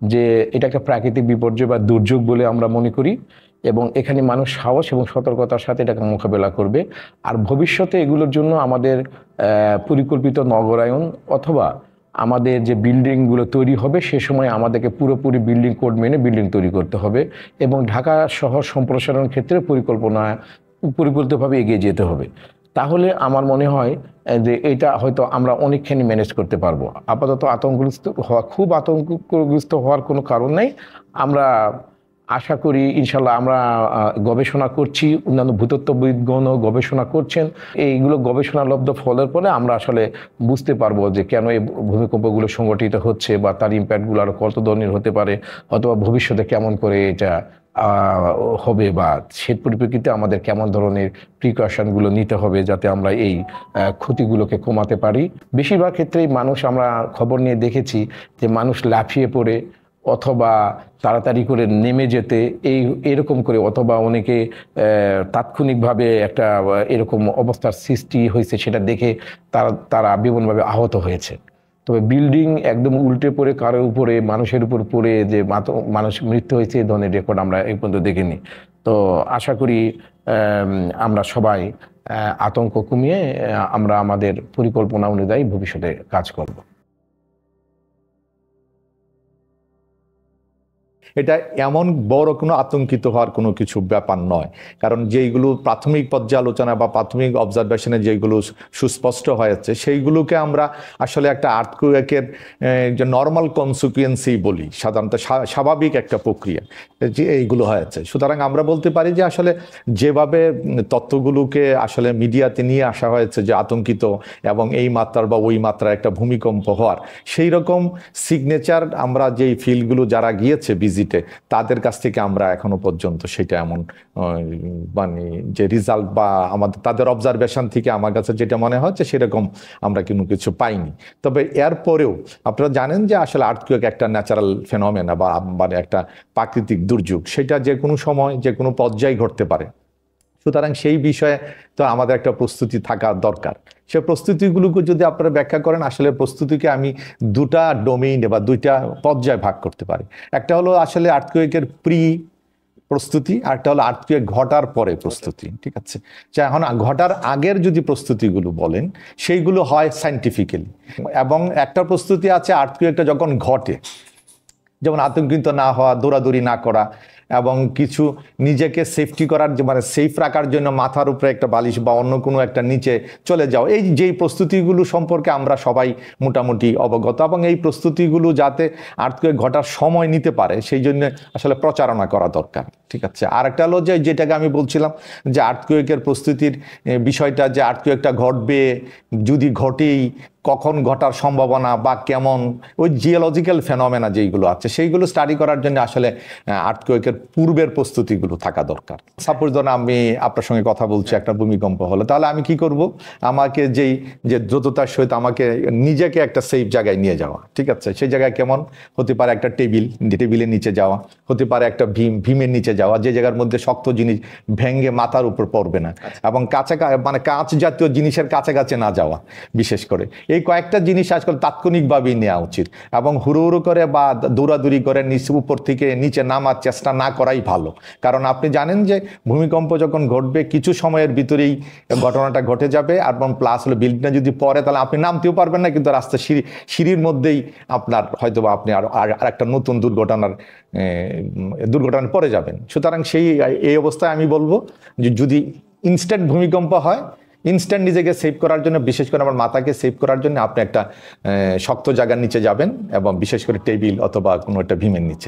যে এটা একটা প্রাকৃতিক বিপর্যয় বা দুর্যোগ বলে আমরা মনে করি, এবং এখানে মানুষ সাহস এবং সতর্কতার সাথে এটাকে মোকাবেলা করবে। আর ভবিষ্যতে এগুলোর জন্য আমাদের পরিকল্পিত নগরায়ন অথবা আমাদের যে বিল্ডিংগুলো তৈরি হবে সে সময় আমাদেরকে পুরোপুরি বিল্ডিং কোড মেনে বিল্ডিং তৈরি করতে হবে, এবং ঢাকা শহর সম্প্রসারণ ক্ষেত্রে পরিকল্পিতভাবে এগিয়ে যেতে হবে। তাহলে আমার মনে হয় যে এটা হয়তো আমরা অনেকখানি ম্যানেজ করতে পারবো। আপাতত খুব আতঙ্কগ্রস্ত হওয়ার কোনো কারণ নেই। আমরা আশা করি ইনশাল্লাহ, আমরা গবেষণা করছি, অন্যান্য ভূতত্ত্ববিদগণও গবেষণা করছেন। এইগুলো গবেষণালব্ধ ফলের পরে আমরা আসলে বুঝতে পারবো যে কেন এই ভূমিকম্পগুলো সংগঠিত হচ্ছে বা তার ইম্প্যাক্টগুলো আরও কত ধরনের হতে পারে, অথবা ভবিষ্যতে কেমন করে এটা হবে, বা সে পরিপ্রেক্ষিতে আমাদের কেমন ধরনের প্রিকশনগুলো নিতে হবে যাতে আমরা এই ক্ষতিগুলোকে কমাতে পারি। বেশিরভাগ ক্ষেত্রেই আমরা খবর নিয়ে দেখেছি যে মানুষ লাফিয়ে পড়ে অথবা তাড়াতাড়ি করে নেমে যেতে এরকম করে, অথবা অনেকে তাৎক্ষণিকভাবে একটা এরকম অবস্থার সৃষ্টি হয়েছে সেটা দেখে তারা বিমানভাবে আহত হয়েছে। তবে বিল্ডিং একদম উল্টে পড়ে কারোর উপরে, মানুষের উপর পড়ে যে মানুষ মৃত্যু হয়েছে এই ধরনের রেকর্ড আমরা এই পর্যন্ত দেখিনি। তো আশা করি আমরা সবাই আতঙ্ক কমিয়ে আমরা আমাদের পরিকল্পনা অনুযায়ী ভবিষ্যতে কাজ করব। এটা এমন বড় কোনো আতঙ্কিত হওয়ার কোনো কিছু ব্যাপার নয়, কারণ যেইগুলো প্রাথমিক পর্যালোচনা বা প্রাথমিক অবজারভেশনে যেগুলো সুস্পষ্ট হয়েছে সেইগুলোকে আমরা আসলে একটা আর্থকুয়েকের যে নর্মাল কনসিকুয়েন্সি বলি, সাধারণত স্বাভাবিক একটা প্রক্রিয়া যে এইগুলো হয়েছে। সুতরাং আমরা বলতে পারি যে আসলে যেভাবে তথ্যগুলোকে আসলে মিডিয়াতে নিয়ে আসা হয়েছে যে আতঙ্কিত এবং এই মাত্রার বা ওই মাত্রার একটা ভূমিকম্প হওয়ার, সেই রকম সিগনেচার আমরা যেই ফিল্ডগুলো যারা গিয়েছে ভিজিটে তাদের কাছ থেকে আমরা এখনো পর্যন্ত সেটা এমন মানে যে রেজাল্ট বা আমাদের তাদের অবজারভেশন থেকে আমার কাছে যেটা মনে হচ্ছে সেরকম আমরা কিন্তু কিছু পাইনি। তবে এরপরেও আপনারা জানেন যে আসলে আর্থকুয়েক একটা ন্যাচারাল ফেনোমেনা বা মানে একটা প্রাকৃতিক দুর্যোগ, সেটা যে কোনো সময় যে কোনো পর্যায়ে ঘটতে পারে। সুতরাং সেই বিষয়ে তো আমাদের একটা প্রস্তুতি থাকা দরকার। সে প্রস্তুতিগুলোকে যদি আপনারা ব্যাখ্যা করেন, আসলে প্রস্তুতিকে আমি দুটা ডোমেইনে বা দুইটা পর্যায়ে ভাগ করতে পারি। একটা হলো আসলে আর্থকুয়েকের প্রি প্রস্তুতি, আর একটা হলো আর্থকুয়েক ঘটার পরে প্রস্তুতি। ঠিক আছে, এখন ঘটার আগের যদি প্রস্তুতিগুলো বলেন সেইগুলো হয় সায়েন্টিফিক্যালি, এবং একটা প্রস্তুতি আছে আর্থকুয়েকটা যখন ঘটে, যেমন আতঙ্কিত না হওয়া, দৌড়াদৌড়ি না করা, এবং কিছু নিজেকে সেফটি করার মানে সেফ রাখার জন্য মাথার উপরে একটা বালিশ বা অন্য কোনো একটা নিচে চলে যাও। এই যেই প্রস্তুতিগুলো সম্পর্কে আমরা সবাই মোটামুটি অবগত, এবং এই প্রস্তুতিগুলো যাতে আর্থকুয়েক ঘটার সময় নিতে পারে সেই জন্য আসলে প্রচারণা করা দরকার। ঠিক আছে, আর একটা হলো যে যেটাকে আমি বলছিলাম যে আর্থকুয়েকের প্রস্তুতির বিষয়টা, যে আর্থকুয়েকটা ঘটবে, যদি ঘটেই কখন ঘটার সম্ভাবনা বা কেমন, ওই জিওলজিক্যাল ফেনোমেনা যেইগুলো আছে সেইগুলো স্টাডি করার জন্য আসলে আর্থকুয়েকের পূর্বের প্রস্তুতিগুলো থাকা দরকার। সাপোজ ধরুন আমি আপনার সঙ্গে কথা বলছি, একটা ভূমিকম্প হলো, তাহলে আমি কি করব? আমাকে যে দ্রুততার সহিত আমাকে নিজেকে একটা সেফ জায়গায় নিয়ে যাওয়া। ঠিক আছে, সেই জায়গায় কেমন হতে পারে? একটা টেবিলের নিচে যাওয়া, হতে পারে একটা ভীমের নিচে যাওয়া, যে জায়গার মধ্যে শক্ত জিনিস ভেঙে মাথার উপর পড়বে না, এবং মানে কাঁচ জাতীয় জিনিসের কাছাকাছি না যাওয়া। বিশেষ করে এই কয়েকটা জিনিস আজকাল তাৎক্ষণিকভাবেই নেওয়া উচিত, এবং হুড়ো করে বা দৌড়াদৌড়ি করে উপর থেকে নিচে নামার চেষ্টা না করাই ভালো। কারণ আপনি জানেন যে ভূমিকম্প যখন ঘটবে কিছু সময়ের ভিতরেই ঘটনাটা ঘটে যাবে, এবং প্লাস হলো বিল্ডিংটা যদি পড়ে তাহলে আপনি নামতেও পারবেন না, কিন্তু রাস্তা সিঁড়ির মধ্যেই আপনার হয়তো বা আপনি আর একটা নতুন দুর্ঘটনায় পড়ে যাবেন। সুতরাং এই অবস্থায় আমি বলবো যে যদি ইনস্ট্যান্ট ভূমিকম্প হয়, ইনস্ট্যান্ট নিজেকে সেভ করার জন্য, বিশেষ করে আমার মাথাকে সেভ করার জন্য আপনি একটা শক্ত জায়গার নিচে যাবেন, এবং বিশেষ করে টেবিল অথবা কোনো একটা ভীমের নিচে।